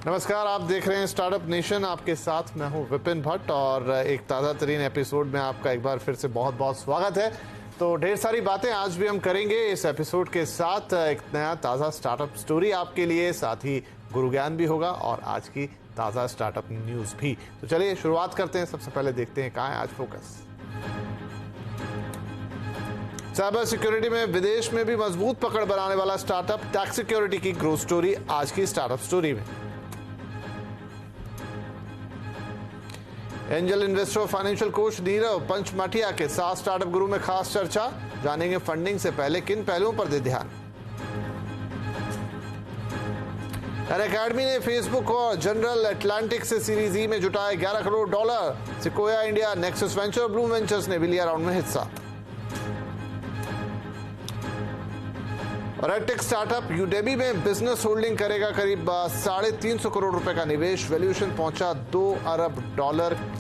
नमस्कार, आप देख रहे हैं स्टार्टअप नेशन। आपके साथ मैं हूं विपिन भट्ट और एक ताज़ा तरीन एपिसोड में आपका एक बार फिर से बहुत बहुत स्वागत है। तो ढेर सारी बातें आज भी हम करेंगे इस एपिसोड के साथ। एक नया ताज़ा स्टार्टअप स्टोरी आपके लिए, साथ ही गुरु ज्ञान भी होगा और आज की ताज़ा स्टार्टअप न्यूज़ भी। तो चलिए शुरुआत करते हैं। सबसे पहले देखते हैं कहाँ है आज फोकस। साइबर सिक्योरिटी में विदेश में भी मजबूत पकड़ बनाने वाला स्टार्टअप टैक्स सिक्योरिटी की ग्रोथ स्टोरी आज की स्टार्टअप स्टोरी में। Angel investor financial coach Nirav Panchmatia के साथ स्टार्टअप गुरु में खास चर्चा। जानेंगे फंडिंग से पहले किन पहलुओं पर दे ध्यान। अनअकैडमी ने फेसबुक और जनरल अटलांटिक से सीरीज ई में जुटाए $11 crore. Sequoia India, nexus venture, Bloom ventures ने भी लिया राउंड में हिस्सा। और एडटेक स्टार्टअप यूडेमी में बिजनेस होल्डिंग करेगा करीब $350 करोड़ रुपए का निवेश। वैल्यूएशन पहुंचा $2 अरब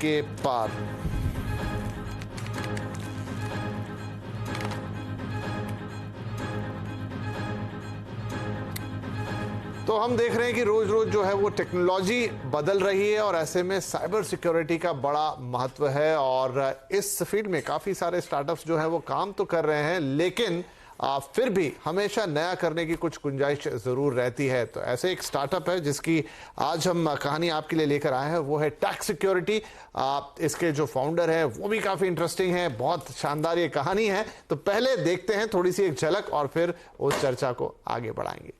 के पार। तो हम देख रहे हैं कि रोज रोज जो है वो टेक्नोलॉजी बदल रही है और ऐसे में साइबर सिक्योरिटी का बड़ा महत्व है। और इस फील्ड में काफी सारे स्टार्टअप्स जो है वो काम तो कर रहे हैं, लेकिन फिर भी हमेशा नया करने की कुछ गुंजाइश जरूर रहती है। तो ऐसे एक स्टार्टअप है जिसकी आज हम कहानी आपके लिए लेकर आए हैं, वो है टैक्स सिक्योरिटी। इसके जो फाउंडर हैं वो भी काफी इंटरेस्टिंग है, बहुत शानदार ये कहानी है। तो पहले देखते हैं थोड़ी सी एक झलक और फिर उस चर्चा को आगे बढ़ाएंगे।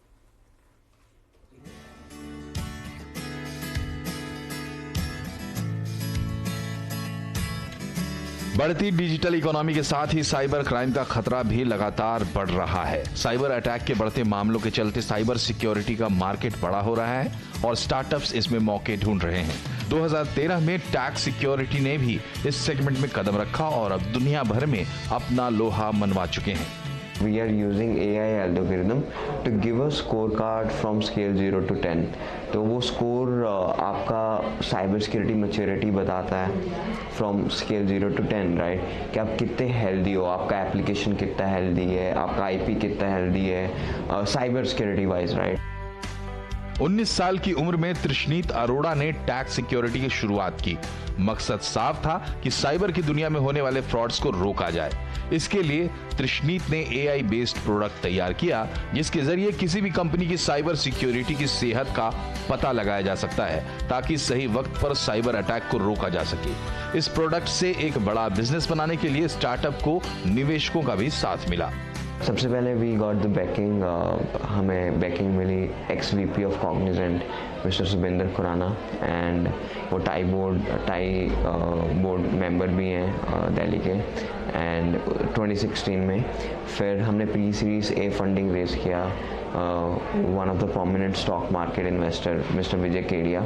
बढ़ती डिजिटल इकोनॉमी के साथ ही साइबर क्राइम का खतरा भी लगातार बढ़ रहा है। साइबर अटैक के बढ़ते मामलों के चलते साइबर सिक्योरिटी का मार्केट बड़ा हो रहा है और स्टार्टअप्स इसमें मौके ढूंढ रहे हैं। 2013 में टैक्स सिक्योरिटी ने भी इस सेगमेंट में कदम रखा और अब दुनिया भर में अपना लोहा मनवा चुके हैं। We are using AI algorithm to give a scorecard from scale 0 to 10. तो वो स्कोर आपका साइबर सिक्योरिटी मैच्योरिटी बताता है फ्रॉम स्केल 0 to 10, राइट, कि आप कितने हेल्दी हो, आपका एप्लीकेशन कितना हेल्दी है, आपका आईपी कितना हेल्दी है साइबर सिक्योरिटी वाइज, राइट। 19 साल की उम्र में तृष्णीत अरोड़ा ने टैक्स सिक्योरिटी की शुरुआत की। मकसद साफ था कि साइबर की दुनिया में होने वाले फ्रॉड्स को रोका जाए। इसके लिए तृष्णीत ने एआई बेस्ड प्रोडक्ट तैयार किया जिसके जरिए किसी भी कंपनी की साइबर सिक्योरिटी की सेहत का पता लगाया जा सकता है ताकि सही वक्त पर साइबर अटैक को रोका जा सके। इस प्रोडक्ट से एक बड़ा बिजनेस बनाने के लिए स्टार्टअप को निवेशकों का भी साथ मिला। सबसे पहले वी गॉट द बैकिंग, हमें बैकिंग मिली XVP of Cognizant mister Subinder Khurana, and वो टाई बोर्ड मेंबर भी हैं दिल्ली के। एंड 2016 में फिर हमने pre series A funding raise किया। One of the prominent stock market investor mister Vijay Kedia,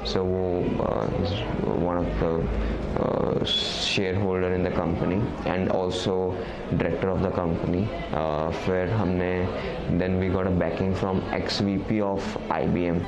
so वो one of the share in the company and also director of the company. फिर हमने then we got a backing from XVP of IBM।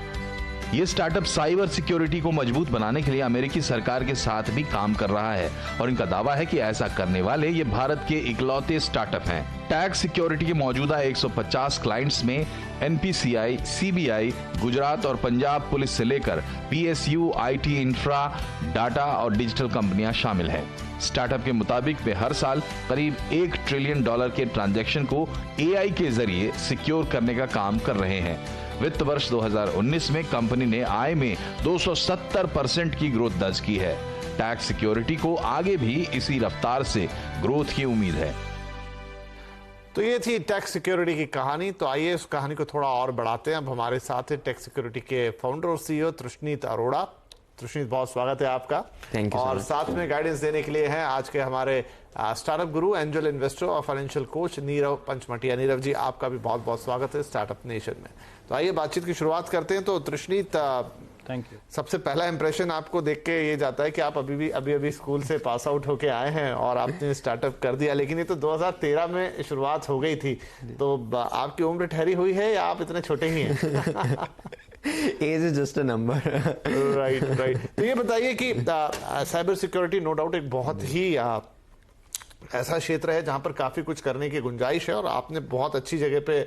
ये startup cyber security को मजबूत बनाने के लिए अमेरिकी सरकार के साथ भी काम कर रहा है और इनका दावा है कि ऐसा करने वाले ये भारत के इकलौते स्टार्टअप हैं। टैक्स सिक्योरिटी के मौजूदा 150 क्लाइंट्स में NPCI, CBI, गुजरात और पंजाब पुलिस से लेकर PSU, IT इंफ्रा, डाटा और डिजिटल कंपनियां शामिल हैं। स्टार्टअप के मुताबिक वे हर साल करीब $1 ट्रिलियन के ट्रांजैक्शन को AI के जरिए सिक्योर करने का काम कर रहे हैं। वित्त वर्ष 2019 में कंपनी ने आय में 270% की ग्रोथ दर्ज की है। टैक्स सिक्योरिटी को आगे भी इसी रफ्तार से ग्रोथ की उम्मीद है। तो ये थी टैक्स सिक्योरिटी की कहानी। तो आइए उस कहानी को थोड़ा और बढ़ाते हैं। अब हमारे साथ है टैक्स सिक्योरिटी के फाउंडर और CEO तृष्णीत अरोड़ा। तृष्णीत, बहुत स्वागत है आपका। Thank you. और साथ में गाइडेंस देने के लिए हैं आज के हमारे स्टार्टअप गुरु, एंजल इन्वेस्टर और फाइनेंशियल कोच नीरव पंचमाटिया। नीरव जी, आपका भी बहुत बहुत स्वागत है स्टार्टअप नेशन में। तो आइए बातचीत की शुरुआत करते हैं। तो तृष्णीत, थैंक यू। सबसे पहला इंप्रेशन आपको देख के ये जाता है कि आप अभी स्कूल से पास आउट होके आए हैं और आपने स्टार्टअप कर दिया, लेकिन ये तो 2013 में शुरुआत हो गई थी। तो आपकी उम्र ठहरी हुई है या आप इतने छोटे ही हैं? Age is just a number. Right. तो ये बताइए कि साइबर सिक्योरिटी नो डाउट एक बहुत ही ऐसा क्षेत्र है जहां पर काफी कुछ करने की गुंजाइश है और आपने बहुत अच्छी जगह पे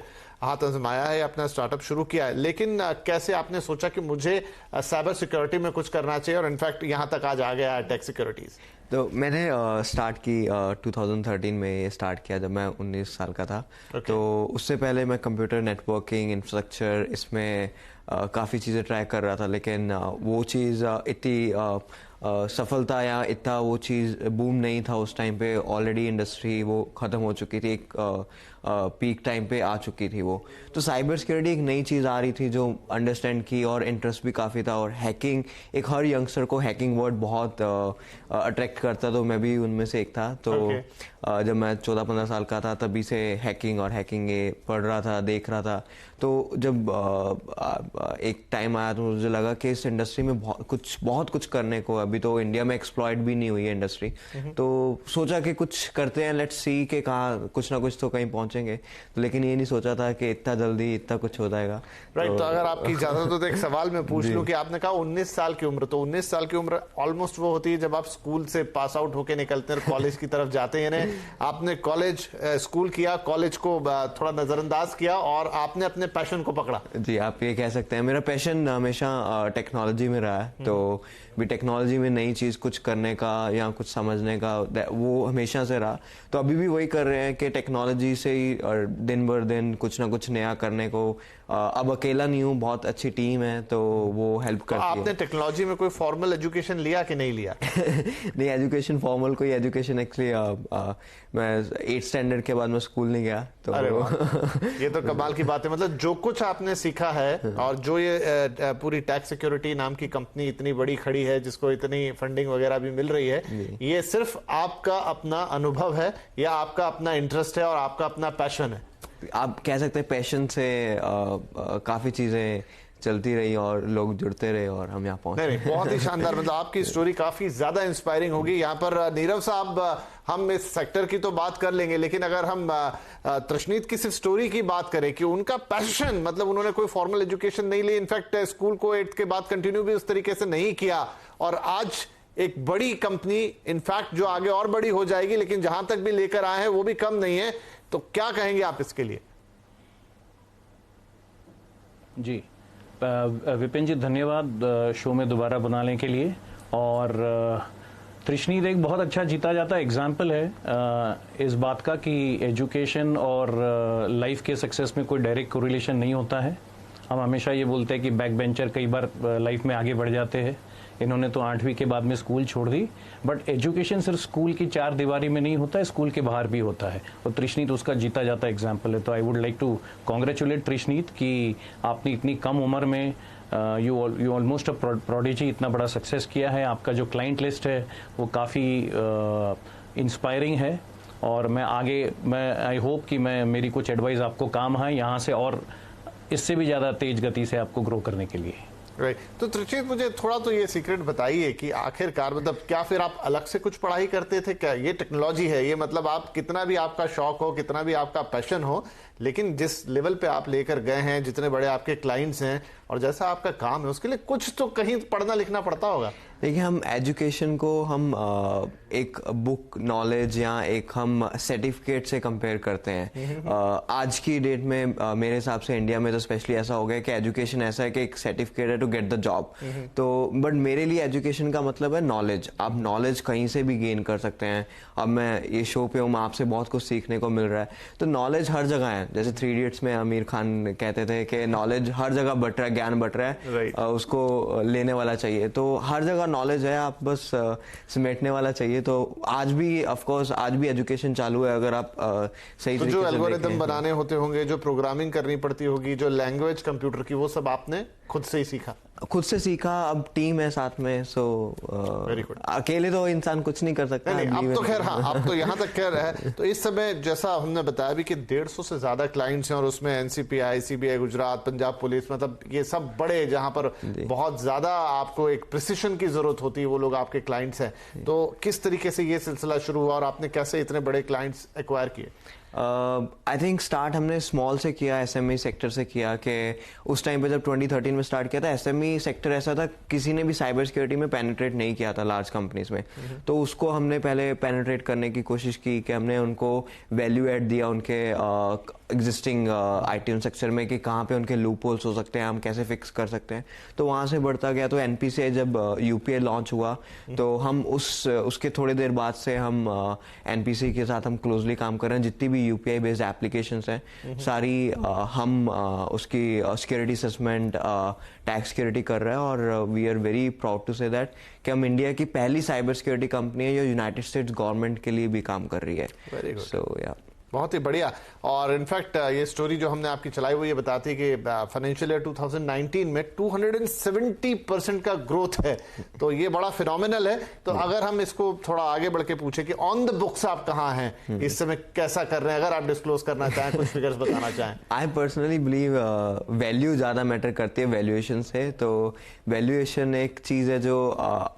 हाथ आजमाया है, अपना स्टार्टअप शुरू किया है। लेकिन कैसे आपने सोचा कि मुझे साइबर सिक्योरिटी में कुछ करना चाहिए और इनफैक्ट यहां तक आज आ गया टेक सिक्योरिटीज? तो मैंने स्टार्ट की 2013 में ये स्टार्ट किया जब मैं 19 साल का था। तो उससे पहले मैं कंप्यूटर नेटवर्किंग इंफ्रास्ट्रक्चर इसमें काफ़ी चीज़ें ट्राई कर रहा था, लेकिन वो चीज़ इतनी सफलता या इतना वो चीज़ बूम नहीं था उस टाइम पे। ऑलरेडी इंडस्ट्री वो ख़त्म हो चुकी थी, एक पीक टाइम पे आ चुकी थी वो। तो साइबर सिक्योरिटी एक नई चीज़ आ रही थी जो अंडरस्टैंड की और इंटरेस्ट भी काफ़ी था। और हैकिंग, एक हर यंगस्टर को हैकिंग वर्ड बहुत अट्रैक्ट करता, तो मैं भी उनमें से एक था। तो जब मैं 14-15 साल का था तभी से हैकिंग और हैकिंग ये पढ़ रहा था, देख रहा था। तो जब एक टाइम आया तो मुझे लगा कि इस इंडस्ट्री में बहुत कुछ करने को, अभी तो इंडिया में एक्सप्लॉइट भी नहीं हुई है इंडस्ट्री। तो सोचा कि कुछ करते हैं, लेट्स सी कि कहाँ कुछ ना कुछ तो कहीं पहुंचेंगे। तो लेकिन ये नहीं सोचा था कि इतना जल्दी इतना कुछ हो जाएगा। राइट। तो अगर आपकी इजाजत हो तो एक सवाल मैं पूछ लूं कि आपने कहा 19 साल की उम्र, तो 19 साल की उम्र ऑलमोस्ट वो होती है जब आप स्कूल से पास आउट होके निकलते हैं और कॉलेज की तरफ जाते हैं। आपने कॉलेज स्कूल किया, कॉलेज को थोड़ा नजरअंदाज किया और आपने अपने पैशन को पकड़ा। जी, आप ये कह सकते हैं। मेरा पैशन हमेशा टेक्नोलॉजी में रहा है। तो भी टेक्नोलॉजी में नई चीज़ कुछ करने का या कुछ समझने का वो हमेशा से रहा। तो अभी भी वही कर रहे हैं कि टेक्नोलॉजी से ही और दिन भर दिन कुछ ना कुछ नया करने को। अब अकेला नहीं हूँ, बहुत अच्छी टीम है तो वो हेल्प करती है। आपने टेक्नोलॉजी में कोई फॉर्मल एजुकेशन लिया कि नहीं लिया? नहीं, एजुकेशन फॉर्मल कोई एजुकेशन एक्चुअली मैं 8th स्टैंडर्ड के बाद मैं स्कूल नहीं गया। तो अरे ये तो कमाल की बात है। मतलब जो कुछ आपने सीखा है और जो ये पूरी टैक्स सिक्योरिटी नाम की कंपनी इतनी बड़ी खड़ी है जिसको इतनी फंडिंग वगैरह भी मिल रही है, ये सिर्फ आपका अपना अनुभव है या आपका अपना इंटरेस्ट है और आपका अपना पैशन है? आप कह सकते हैं पैशन से काफी चीजें चलती रही और लोग जुड़ते रहे और हम यहाँ पहुंचे। नहीं, बहुत ही शानदार। मतलब आपकी स्टोरी काफी ज्यादा इंस्पायरिंग होगी। यहाँ पर नीरव साहब, हम इस सेक्टर की तो बात कर लेंगे, लेकिन अगर हम तृष्णीत की सिर्फ स्टोरी की बात करें कि उनका पैशन, मतलब उन्होंने कोई फॉर्मल एजुकेशन नहीं ली, इनफैक्ट स्कूल को 8th के बाद कंटिन्यू भी उस तरीके से नहीं किया, और आज एक बड़ी कंपनी, इनफैक्ट जो आगे और बड़ी हो जाएगी, लेकिन जहां तक भी लेकर आए हैं वो भी कम नहीं है। तो क्या कहेंगे आप इसके लिए? जी विपिन जी, धन्यवाद शो में दोबारा बनाने के लिए। और तृष्णीत एक बहुत अच्छा जीता जाता एग्जाम्पल है इस बात का कि एजुकेशन और लाइफ के सक्सेस में कोई डायरेक्ट कोरिलेशन नहीं होता है। हम हमेशा ये बोलते हैं कि बैक बेंचर कई बार लाइफ में आगे बढ़ जाते हैं। इन्होंने तो 8वीं के बाद में स्कूल छोड़ दी, बट एजुकेशन सिर्फ स्कूल की 4 दीवारी में नहीं होता है, स्कूल के बाहर भी होता है, और तृष्णीत उसका जीता जाता एग्जाम्पल है। तो I would like to congratulate Trishneet कि आपने इतनी कम उम्र में यू ऑलमोस्ट अ प्रोडिजी, इतना बड़ा सक्सेस किया है। आपका जो क्लाइंट लिस्ट है वो काफ़ी इंस्पायरिंग है, और मैं आई होप कि मेरी कुछ एडवाइस आपको काम आए यहाँ से और इससे भी ज़्यादा तेज गति से आपको ग्रो करने के लिए। राइट। तो तृष्णीत, मुझे थोड़ा तो ये सीक्रेट बताइए कि आखिरकार मतलब क्या फिर आप अलग से कुछ पढ़ाई करते थे क्या? ये टेक्नोलॉजी है, ये मतलब आप कितना भी आपका शौक हो, कितना भी आपका पैशन हो, लेकिन जिस लेवल पे आप लेकर गए हैं, जितने बड़े आपके क्लाइंट्स हैं और जैसा आपका काम है, उसके लिए कुछ तो कहीं पढ़ना लिखना पड़ता होगा। देखिए, हम एजुकेशन को हम एक बुक नॉलेज या एक हम सर्टिफिकेट से कंपेयर करते हैं। आज की डेट में मेरे हिसाब से इंडिया में तो स्पेशली ऐसा हो गया कि एजुकेशन ऐसा है कि एक सर्टिफिकेट है टू गेट द जॉब। तो बट मेरे लिए एजुकेशन का मतलब है नॉलेज। आप नॉलेज कहीं से भी गेन कर सकते हैं। अब मैं ये शो पे हूँ, मैं आपसे बहुत कुछ सीखने को मिल रहा है। तो नॉलेज हर जगह है। जैसे 3 इडियट्स में आमिर खान कहते थे कि नॉलेज हर जगह बट रहा है, ज्ञान बट रहा है, उसको लेने वाला चाहिए। तो हर जगह नॉलेज है, आप बस समेटने वाला चाहिए। तो आज भी ऑफ कोर्स आज भी एजुकेशन चालू है। अगर आप सही तो जो एल्गोरिथम बनाने होते होंगे, जो प्रोग्रामिंग करनी पड़ती होगी, जो लैंग्वेज कंप्यूटर की, वो सब आपने खुद से ही सीखा? खुद से सीखा। अब टीम है साथ में, सो अकेले तो इंसान कुछ नहीं कर सकता। नहीं, अब तो खैर हाँ, अब तो यहाँ तक कह रहा है। तो इस समय जैसा हमने बताया भी कि 150 से ज्यादा क्लाइंट्स हैं और उसमें NCPI, CBI, Gujarat, Punjab police, मतलब ये सब बड़े, जहां पर बहुत ज्यादा आपको एक प्रिसिशन की जरूरत होती है, वो लोग आपके क्लाइंट्स हैं। तो किस तरीके से ये सिलसिला शुरू हुआ और आपने कैसे इतने बड़े क्लाइंट्स एक्वायर किए? आई थिंक स्टार्ट हमने स्मॉल से किया, एसएमई सेक्टर से किया कि उस टाइम पे जब 2013 में स्टार्ट किया था एसएमई सेक्टर ऐसा था किसी ने भी साइबर सिक्योरिटी में पेनिट्रेट नहीं किया था लार्ज कंपनीज में, तो उसको हमने पहले पेनिट्रेट करने की कोशिश की कि हमने उनको वैल्यू ऐड दिया उनके एग्जिस्टिंग आईटी इंफ्रास्ट्रक्चर में कि कहाँ पे उनके लूप होल्स हो सकते हैं, हम कैसे फिक्स कर सकते हैं, तो वहाँ से बढ़ता गया। तो एनपीसीआई जब यूपीआई लॉन्च हुआ तो हम उसके थोड़ी देर बाद से हम एनपीसी के साथ हम क्लोजली काम कर रहे हैं। जितनी भी यूपीआई बेस्ड एप्लीकेशंस हैं सारी हम उसकी सिक्योरिटी असेसमेंट, टैक्स सिक्योरिटी कर रहे हैं और we are very proud to say that कि हम इंडिया की पहली साइबर सिक्योरिटी कंपनी है जो यूनाइटेड स्टेट्स गवर्नमेंट के लिए भी काम कर रही है। सो या बहुत ही बढ़िया। और इनफैक्ट ये स्टोरी जो हमने आपकी चलाई वो ये बताती है कि फाइनेंशियल ईयर 2019 में 270% का ग्रोथ है, तो ये बड़ा फिनोमिनल है। तो अगर हम इसको थोड़ा आगे बढ़ के पूछे कि ऑन द बुक्स आप कहाँ हैं इस समय, कैसा कर रहे हैं, अगर आप डिस्क्लोज करना चाहें, कुछ फिगर्स बताना चाहें। आई पर्सनली बिलीव वैल्यू ज्यादा मैटर करती है वैल्यूएशन से। तो वैल्यूएशन एक चीज है जो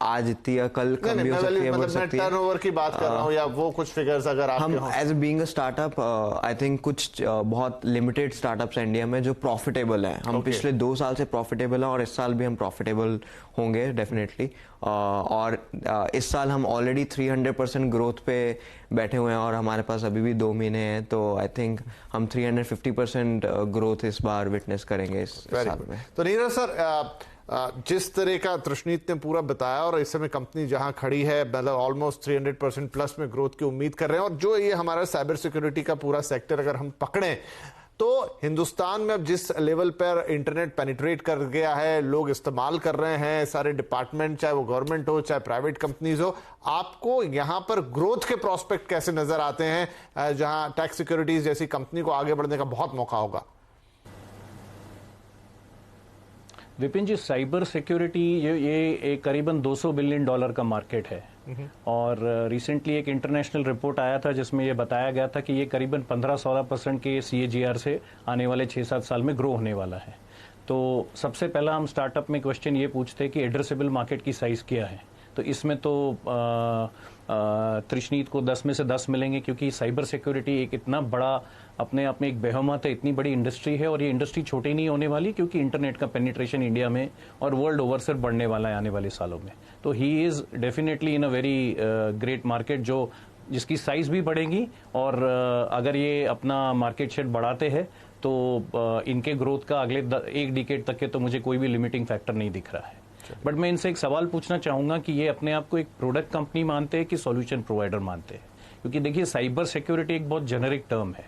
आज इतनी या कल कम भी हो सकती है, बढ़ सकती है। टर्नओवर की बात कर रहा हूँ या वो कुछ फिगर्स अगर आप हम as being a startup I think कुछ बहुत लिमिटेड स्टार्टअप्स इंडिया में जो प्रॉफिटेबल है। हम पिछले 2 साल से प्रॉफिटेबल हैं और इस साल भी हम प्रॉफिटेबल होंगे डेफिनेटली। और इस साल हम ऑलरेडी 300% ग्रोथ पे बैठे हुए हैं और हमारे पास अभी भी 2 महीने हैं, तो आई थिंक हम 350% ग्रोथ इस बार विटनेस करेंगे इस साल में। तो नीरज सर, जिस तरह का तृष्णीत ने पूरा बताया और इस समय कंपनी जहां खड़ी है मतलब ऑलमोस्ट 300% प्लस में ग्रोथ की उम्मीद कर रहे हैं, और जो ये हमारा साइबर सिक्योरिटी का पूरा सेक्टर अगर हम पकड़ें तो हिंदुस्तान में अब जिस लेवल पर इंटरनेट पेनिट्रेट कर गया है, लोग इस्तेमाल कर रहे हैं, सारे डिपार्टमेंट चाहे वो गवर्नमेंट हो चाहे प्राइवेट कंपनीज हो, आपको यहां पर ग्रोथ के प्रोस्पेक्ट कैसे नजर आते हैं जहां टैक्स सिक्योरिटीज जैसी कंपनी को आगे बढ़ने का बहुत मौका होगा? विपिन जी, साइबर सिक्योरिटी ये एक करीबन $200 बिलियन का मार्केट है और रिसेंटली एक इंटरनेशनल रिपोर्ट आया था जिसमें ये बताया गया था कि ये करीबन 15-16% के CAGR से आने वाले 6-7 साल में ग्रो होने वाला है। तो सबसे पहला हम स्टार्टअप में क्वेश्चन ये पूछते हैं कि एड्रेसेबल मार्केट की साइज क्या है। तो इसमें तो तृष्णीत को 10 में से 10 मिलेंगे, क्योंकि साइबर सिक्योरिटी एक इतना बड़ा अपने आप में एक बेहमत है, इतनी बड़ी इंडस्ट्री है और ये इंडस्ट्री छोटी नहीं होने वाली, क्योंकि इंटरनेट का पेनिट्रेशन इंडिया में और वर्ल्ड ओवर से बढ़ने वाला है आने वाले सालों में। तो he is definitely in a very great market जिसकी साइज भी बढ़ेगी और अगर ये अपना मार्केट शेयर बढ़ाते हैं तो इनके ग्रोथ का अगले 1 डिकेड तक के तो मुझे कोई भी लिमिटिंग फैक्टर नहीं दिख रहा है। बट मैं इनसे एक सवाल पूछना चाहूंगा कि ये अपने आप को एक प्रोडक्ट कंपनी मानते हैं कि सॉल्यूशन प्रोवाइडर मानते हैं? क्योंकि देखिए, साइबर सिक्योरिटी एक बहुत जेनेरिक टर्म है,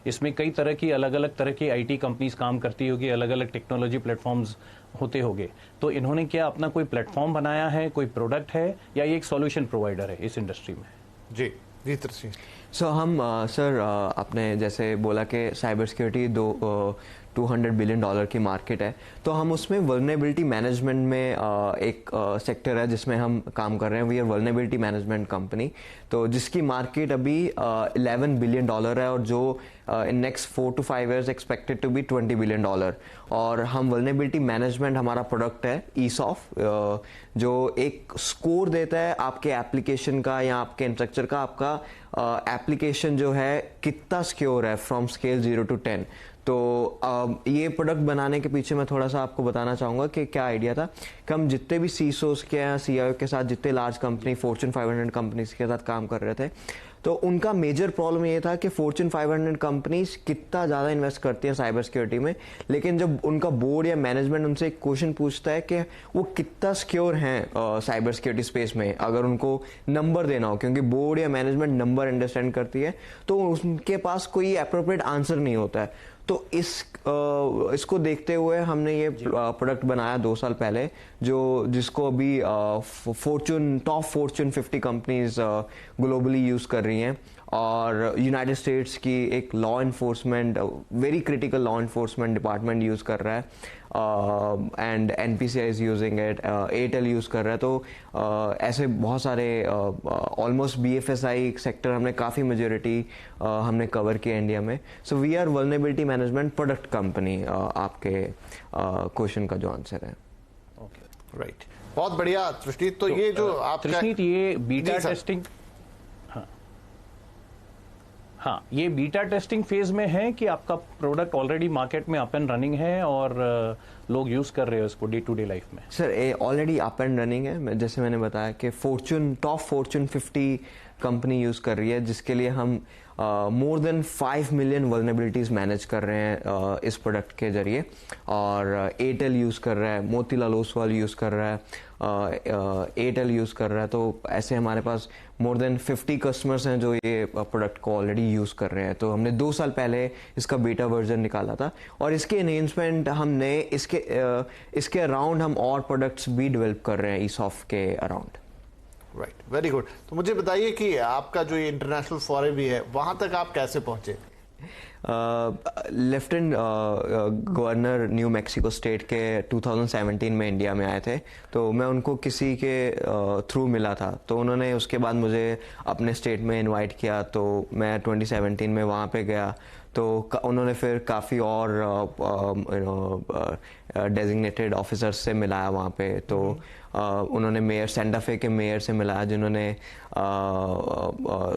इसमें कई तरह की अलग अलग तरह की आईटी कंपनीज काम करती होगी, अलग अलग टेक्नोलॉजी प्लेटफॉर्म्स होते होंगे। तो इन्होंने क्या अपना कोई प्लेटफॉर्म बनाया है, कोई प्रोडक्ट है, या ये एक सॉल्यूशन प्रोवाइडर है इस इंडस्ट्री में? जी जी तृष्णीत। सो हम सर आपने जैसे बोला कि साइबर सिक्योरिटी $200 बिलियन की मार्केट है, तो हम उसमें वल्नरेबिलिटी मैनेजमेंट में एक सेक्टर है जिसमें हम काम कर रहे हैं। We are vulnerability management company, तो जिसकी मार्केट अभी $11 बिलियन है और जो in next 4 to 5 years expected to be $20 billion. और हम वल्नरेबिलिटी मैनेजमेंट हमारा प्रोडक्ट है ESOF, जो एक स्कोर देता है आपके एप्लीकेशन का या आपके इंफ्रास्ट्रक्चर का, आपका एप्लीकेशन जो है कितना सिक्योर है फ्रॉम स्केल 0 to 10। तो ये प्रोडक्ट बनाने के पीछे मैं थोड़ा सा आपको बताना चाहूँगा कि क्या आइडिया था कि हम जितने भी CISOs के या CIO के साथ जितने लार्ज कंपनी Fortune 500 कंपनीज के साथ काम कर रहे थे, तो उनका मेजर प्रॉब्लम ये था कि Fortune 500 कंपनीज कितना ज़्यादा इन्वेस्ट करती है साइबर सिक्योरिटी में, लेकिन जब उनका बोर्ड या मैनेजमेंट उनसे एक क्वेश्चन पूछता है कि वो कितना सिक्योर हैं साइबर सिक्योरिटी स्पेस में, अगर उनको नंबर देना हो, क्योंकि बोर्ड या मैनेजमेंट नंबर अंडरस्टैंड करती है, तो उनके पास कोई अप्रोप्रिएट आंसर नहीं होता है। तो इसको देखते हुए हमने ये प्रोडक्ट बनाया 2 साल पहले, जिसको अभी top Fortune 50 companies globally use कर रही हैं और यूनाइटेड स्टेट्स की एक law enforcement, very critical law enforcement department use कर रहा है and NPCI is using it, Airtel use कर रहा है। तो ऐसे बहुत सारे ऑलमोस्ट BFSI सेक्टर हमने काफ़ी मेजोरिटी हमने कवर किया इंडिया में। So we are vulnerability management product company, आपके क्वेश्चन का जो आंसर है। ओके, राइट, बहुत बढ़िया तृष्णीत। तो ये जो आपका तृष्णीत, ये बीटा टेस्टिंग, हाँ, ये बीटा टेस्टिंग फेज में है कि आपका प्रोडक्ट ऑलरेडी मार्केट में अप एंड रनिंग है और लोग यूज कर रहे हो इसको डे टू डे लाइफ में? सर ये ऑलरेडी अप एंड रनिंग है, जैसे मैंने बताया कि टॉप फॉर्च्यून 50 कंपनी यूज कर रही है, जिसके लिए हम more than 5 million vulnerabilities manage कर रहे हैं इस प्रोडक्ट के जरिए। और एयरटेल यूज कर रहा है, मोतीलाल ओसवाल यूज कर रहा है, एयरटेल यूज कर रहा है। तो ऐसे हमारे पास मोर देन 50 कस्टमर्स हैं जो ये प्रोडक्ट को ऑलरेडी यूज कर रहे हैं। तो हमने 2 साल पहले इसका बीटा वर्जन निकाला था और इसके एनहेंसमेंट हमने इसके अराउंड हम और प्रोडक्ट्स भी डेवलप कर रहे हैं ईसॉफ्ट के अराउंड। Right, very good. तो मुझे बताइए कि आपका जो ये इंटरनेशनल फॉरे भी है, वहां तक आप कैसे पहुंचे? Lieutenant governor new Mexico state के 2017 में इंडिया में आए थे, तो मैं उनको किसी के थ्रू मिला था। तो उन्होंने उसके बाद मुझे अपने स्टेट में इनवाइट किया, तो मैं 2017 में वहाँ पे गया। तो उन्होंने फिर काफ़ी और डेजिग्नेटेड ऑफिसर्स से मिलाया वहाँ पे। तो उन्होंने मेयर सेंटा फे के मेयर से मिलाया, जिन्होंने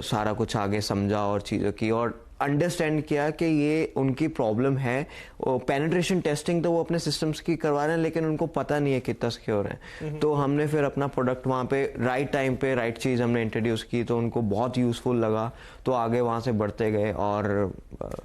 सारा कुछ आगे समझा और चीज़ों की और अंडरस्टैंड किया कि ये उनकी प्रॉब्लम है। पेनिट्रेशन टेस्टिंग तो वो अपने सिस्टम्स की करवा रहे हैं, लेकिन उनको पता नहीं है कितना सिक्योर है। तो हमने फिर अपना प्रोडक्ट वहाँ पे राइट टाइम पे राइट चीज़ हमने इंट्रोड्यूस की, तो उनको बहुत यूजफुल लगा। तो आगे वहाँ से बढ़ते गए और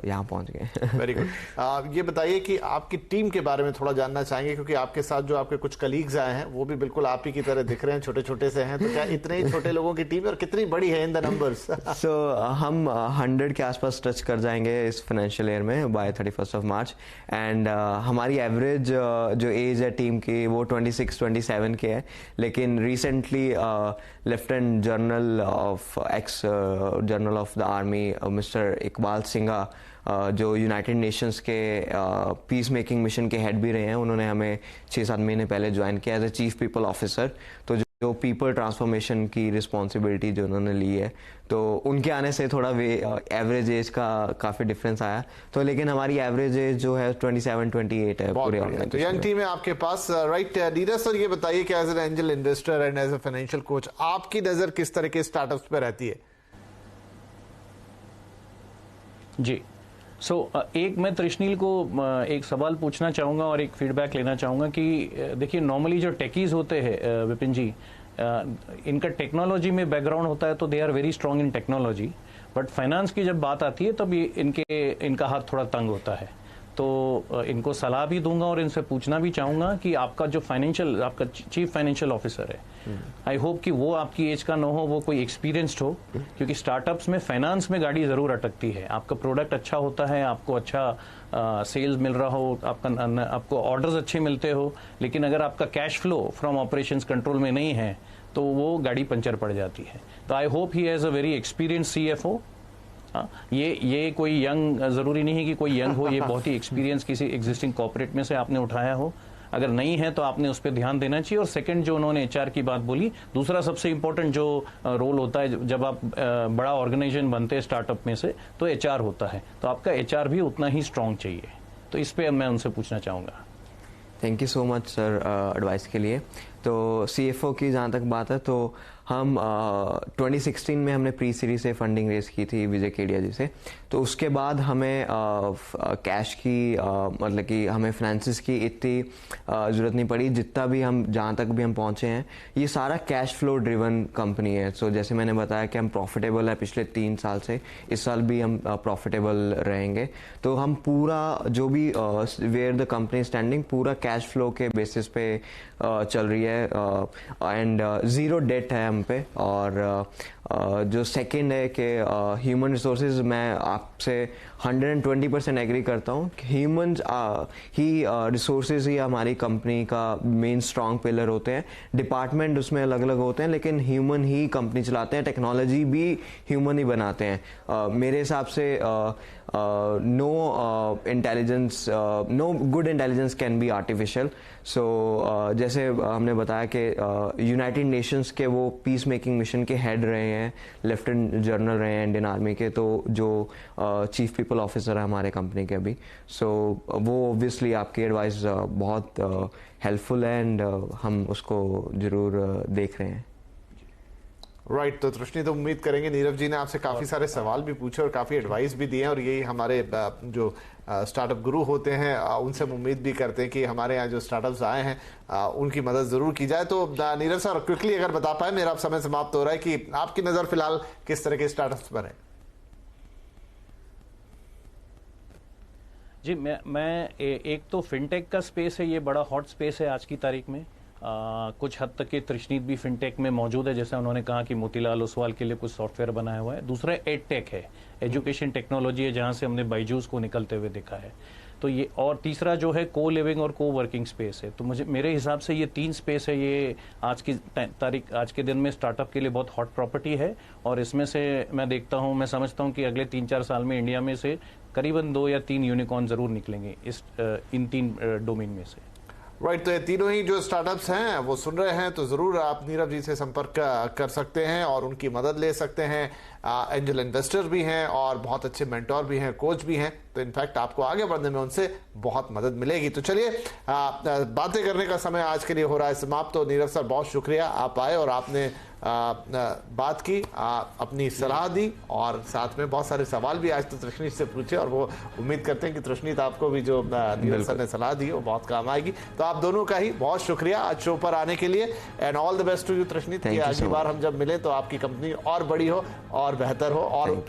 यहाँ पहुँच गए। Very good. ये बताइए कि आपकी टीम के बारे में थोड़ा जानना चाहेंगे, क्योंकि आपके साथ जो आपके कुछ कलीग्स आए हैं वो भी बिल्कुल आप ही की तरह दिख रहे हैं, छोटे छोटे से हैं। तो क्या इतने ही छोटे लोगों की टीम है और कितनी बड़ी है इन द नंबर्स? सो हम 100 के आसपास टच कर जाएंगे इस फाइनेंशियल ईयर में बाय 31 ऑफ मार्च। एंड हमारी एवरेज जो एज है टीम की वो 26-27 के है। लेकिन recently lieutenant general of x general of the army mister Iqbal Singha, जो यूनाइटेड नेशंस के पीस मेकिंग मिशन के हेड भी रहे हैं, उन्होंने हमें 6-7 महीने पहले ज्वाइन किया as a chief people officer. तो जो पीपल ट्रांसफॉर्मेशन की रिस्पॉन्सिबिलिटी जो उन्होंने ली है, तो उनके आने से थोड़ा एवरेज एज का काफ़ी डिफरेंस आया। तो लेकिन हमारी एवरेज एज जो है 27-28 है पूरे ऑर्गेनाइजेशन। तो यंग टीम है आपके पास, राइट? नीरज सर, ये बताइए कि as an angel investor and as a financial coach आपकी नज़र किस तरह के स्टार्टअप्स पे रहती है? जी, एक मैं तृष्णील को एक सवाल पूछना चाहूँगा और एक फीडबैक लेना चाहूँगा कि देखिए, नॉर्मली जो टेकीज होते हैं विपिन जी, इनका टेक्नोलॉजी में बैकग्राउंड होता है, तो they are very strong in technology. But finance की जब बात आती है तब इनका हाथ थोड़ा तंग होता है। तो इनको सलाह भी दूंगा और इनसे पूछना भी चाहूँगा कि आपका जो आपका चीफ फाइनेंशियल ऑफिसर है, आई होप कि वो आपकी एज का ना हो, वो कोई एक्सपीरियंस्ड हो, क्योंकि स्टार्टअप्स में फाइनेंस में गाड़ी ज़रूर अटकती है। आपका प्रोडक्ट अच्छा होता है, आपको अच्छा सेल्स मिल रहा हो, आपको ऑर्डर्स अच्छे मिलते हो, लेकिन अगर आपका cash flow from operations control में नहीं है तो वो गाड़ी पंचर पड़ जाती है। तो I hope he has a very experience CFO। ये कोई यंग, जरूरी नहीं है कि कोई यंग हो, ये बहुत ही एक्सपीरियंस किसी एग्जिस्टिंग कॉर्पोरेट में से आपने उठाया हो। अगर नहीं है तो आपने उस पर ध्यान देना चाहिए। और सेकंड, जो उन्होंने HR की बात बोली, दूसरा सबसे इंपॉर्टेंट जो रोल होता है जब आप बड़ा ऑर्गेनाइजेशन बनते हैं स्टार्टअप में से, तो HR होता है। तो आपका HR भी उतना ही स्ट्रांग चाहिए। तो इस पर मैं उनसे पूछना चाहूँगा। Thank you so much sir advice के लिए। तो CFO की जहाँ तक बात है, तो हम 2016 में हमने प्री सीरीज से फंडिंग रेज की थी विजय केडिया जी से। तो उसके बाद हमें कैश की मतलब कि हमें फाइनेंसिस की इतनी ज़रूरत नहीं पड़ी। जितना भी हम जहाँ तक भी हम पहुँचे हैं, ये सारा कैश फ्लो ड्रिवन कंपनी है। सो जैसे मैंने बताया कि हम प्रॉफिटेबल है पिछले 3 साल से, इस साल भी हम प्रॉफिटेबल रहेंगे। तो हम पूरा जो भी वेयर द कंपनी स्टैंडिंग पूरा कैश फ्लो के बेसिस पे चल रही है एंड ज़ीरो डेट है हम पे। और जो सेकंड है कि ह्यूमन रिसोर्सेज, मैं आपसे 120% एग्री करता हूँ कि ह्यूमंस ही रिसोर्सेज ही हमारी कंपनी का मेन स्ट्रॉन्ग पिलर होते हैं। डिपार्टमेंट उसमें अलग अलग होते हैं, लेकिन ह्यूमन ही कंपनी चलाते हैं, टेक्नोलॉजी भी ह्यूमन ही बनाते हैं। मेरे हिसाब से no good intelligence can be artificial. So जैसे हमने बताया कि यूनाइटेड नेशंस के वो पीस मेकिंग मिशन के हेड रहे हैं, लेफ्टिनेंट जनरल रहे हैं इंडियन आर्मी के, तो जो चीफ पीपल ऑफिसर है हमारे कंपनी के अभी। सो वो ऑब्वियसली आपकी एडवाइस बहुत हेल्पफुल है एंड हम उसको ज़रूर देख रहे हैं। राइट तो तृष्णी, तो उम्मीद करेंगे नीरव जी ने आपसे काफी सारे सवाल भी पूछे और काफी एडवाइस भी दिए हैं, और यही हमारे जो स्टार्टअप गुरु होते हैं उनसे हम उम्मीद भी करते हैं कि हमारे यहाँ जो स्टार्टअप्स आए हैं उनकी मदद जरूर की जाए। तो नीरव सर क्विकली अगर बता पाए, मेरा समय समाप्त हो रहा है, कि आपकी नजर फिलहाल किस तरह के स्टार्टअप्स पर है? जी, मैं एक तो फिनटेक का स्पेस है, ये बड़ा हॉट स्पेस है आज की तारीख में। कुछ हद तक के तृष्णीत भी फिनटेक में मौजूद है, जैसा उन्होंने कहा कि मोतीलाल ओसवाल के लिए कुछ सॉफ्टवेयर बनाया हुआ है। दूसरा एडटेक है, एजुकेशन टेक्नोलॉजी है, जहां से हमने बाइजूस को निकलते हुए देखा है। तो ये, और तीसरा जो है को लिविंग और को वर्किंग स्पेस है। तो मेरे हिसाब से ये 3 स्पेस है, ये आज की तारीख, आज के दिन में स्टार्टअप के लिए बहुत हॉट प्रॉपर्टी है। और इसमें से मैं समझता हूँ कि अगले 3-4 साल में इंडिया में से करीबन 2 या 3 यूनिकॉर्न जरूर निकलेंगे इन 3 डोमेन में से। राइट तो ये तीनों ही जो स्टार्टअप्स हैं वो सुन रहे हैं, तो जरूर आप नीरव जी से संपर्क कर सकते हैं और उनकी मदद ले सकते हैं। एंजल इन्वेस्टर भी हैं और बहुत अच्छे मेंटोर भी हैं, कोच भी हैं, तो इनफैक्ट आपको आगे बढ़ने में उनसे बहुत मदद मिलेगी। तो चलिए बातें करने का समय आज के लिए हो रहा है समाप्त। तो नीरव सर बहुत शुक्रिया, आप आए और आपने बात की, अपनी सलाह दी, और साथ में बहुत सारे सवाल भी आज तो तृष्णी से पूछे, और वो उम्मीद करते हैं कि तृष्णी आपको भी जो नीरव सर ने सलाह दी वो बहुत काम आएगी। तो आप दोनों का ही बहुत शुक्रिया आज शो पर आने के लिए, and all the best to you Trishni. अगली बार हम जब मिले तो आपकी कंपनी और बड़ी हो और बेहतर हो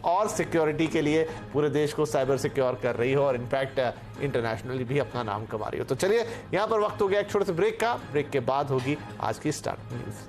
और सिक्योरिटी के लिए पूरे देश को साइबर सिक्योर कर रही हो, और इनफैक्ट इंटरनेशनली भी अपना नाम कमा रही हो। तो चलिए यहाँ पर वक्त हो गया एक छोटे से ब्रेक का। ब्रेक के बाद होगी आज की स्टार्ट न्यूज।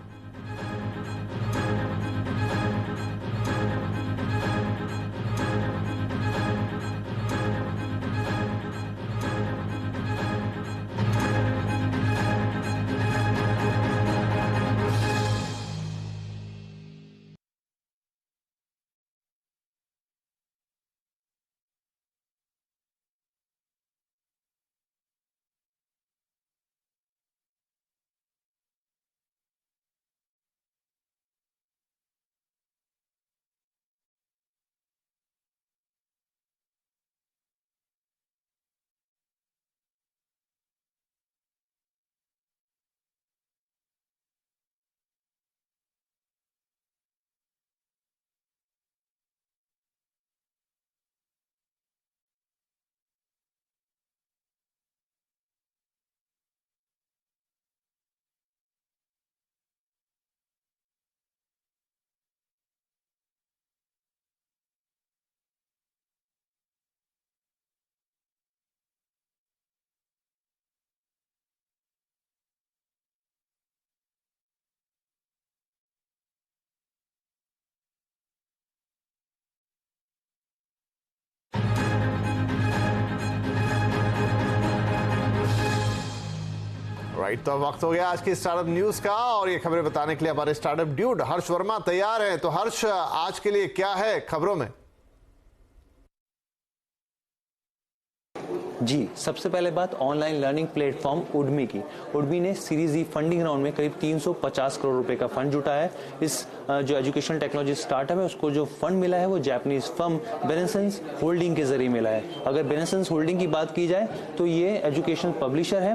राइट तो वक्त हो गया आज की स्टार्टअप न्यूज का, और ये खबरें बताने के लिए हमारे स्टार्टअप ड्यूड हर्ष वर्मा तैयार हैं। तो हर्ष, आज के लिए क्या है खबरों में? जी, सबसे पहले बात ऑनलाइन लर्निंग प्लेटफॉर्म उडमी की। उडमी ने सीरीज ई फंडिंग राउंड में करीब 350 करोड़ रुपए का फंड जुटाया है। इस जो एजुकेशन टेक्नोलॉजी स्टार्टअप है उसको जो फंड मिला है वो जापानीज फर्म बेनेसेंस होल्डिंग के जरिए मिला है। अगर बेनेसेंस होल्डिंग की बात की जाए तो ये एजुकेशन पब्लिशर है।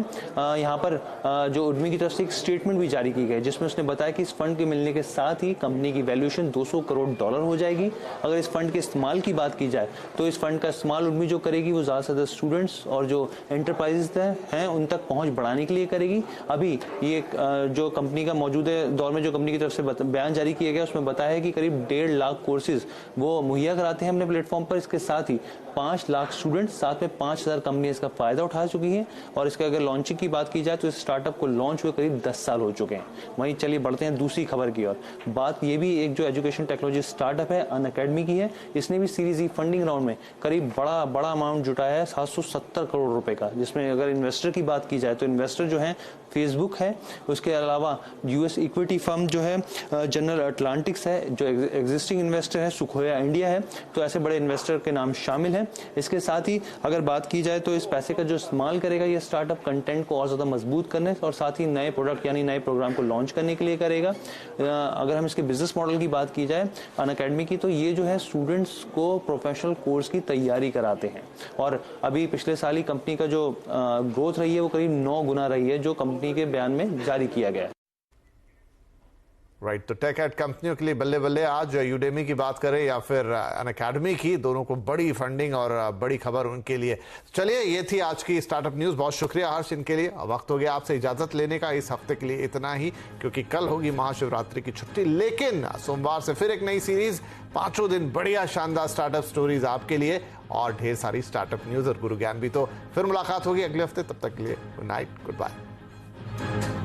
यहाँ पर जो उडमी की तरफ से एक स्टेटमेंट भी जारी की गई जिसमें उसने बताया कि इस फंड के मिलने के साथ ही कंपनी की वैल्यूएशन $200 करोड़ हो जाएगी। अगर इस फंड के इस्तेमाल की बात की जाए तो इस फंड का इस्तेमाल उडमी जो करेगी वो ज्यादा से ज्यादा स्टूडेंट्स और जो एंटरप्राइजेस हैं उन तक पहुंच बढ़ाने के लिए करेगी। अभी ये जो कंपनी का मौजूदा दौर में जो कंपनी की तरफ से बयान जारी किया गया उसमें बताया है कि करीब 1.5 लाख कोर्सेज वो मुहैया कराते हैं अपने प्लेटफॉर्म पर। इसके साथ ही 5 लाख स्टूडेंट, साथ में 5000 कंपनी इसका फायदा उठा चुकी हैं। और इसके अगर लॉन्चिंग की बात की जाए तो इस स्टार्टअप को लॉन्च हुए करीब 10 साल हो चुके हैं। वहीं चलिए बढ़ते हैं दूसरी खबर की ओर। बात ये भी एक जो एजुकेशन टेक्नोलॉजी स्टार्टअप है अनअकैडमी की है। इसने भी सीरीज ई फंडिंग राउंड में करीब बड़ा अमाउंट जुटाया है 770 करोड़ रुपए का, जिसमें अगर इन्वेस्टर की बात की जाए तो इन्वेस्टर जो है फेसबुक है, उसके अलावा यूएस इक्विटी फर्म जो है जनरल अटलांटिक्स है, जो एग्जिस्टिंग इन्वेस्टर है सुखोया इंडिया है। तो ऐसे बड़े इन्वेस्टर के नाम शामिल हैं। इसके साथ ही अगर बात की जाए तो इस पैसे का जो इस्तेमाल करेगा ये स्टार्टअप कंटेंट को और ज्यादा मजबूत करने और साथ ही नए प्रोडक्ट यानी नए प्रोग्राम को लॉन्च करने के लिए करेगा। अगर हम इसके बिजनेस मॉडल की बात की जाए अनअकैडमी की, तो ये जो है स्टूडेंट्स को प्रोफेशनल कोर्स की तैयारी कराते हैं। और अभी पिछले साल ही कंपनी का जो ग्रोथ रही है वो करीब 9 गुना रही है, जो कंपनी के बयान में जारी किया गया है। राइट, तो टेक एड कंपनियों के लिए बल्ले बल्ले। आज यूडेमी की बात करें या फिर अनअकैडमी की, दोनों को बड़ी फंडिंग और बड़ी खबर उनके लिए। चलिए, ये थी आज की स्टार्टअप न्यूज। बहुत शुक्रिया हर्ष इनके लिए। वक्त हो गया आपसे इजाजत लेने का। इस हफ्ते के लिए इतना ही, क्योंकि कल होगी महाशिवरात्रि की छुट्टी, लेकिन सोमवार से फिर एक नई सीरीज, 5 दिन बढ़िया शानदार स्टार्टअप स्टोरीज आपके लिए और ढेर सारी स्टार्टअप न्यूज और गुरु ज्ञान भी। तो फिर मुलाकात होगी अगले हफ्ते, तब तक के लिए गुड नाइट, गुड बाय।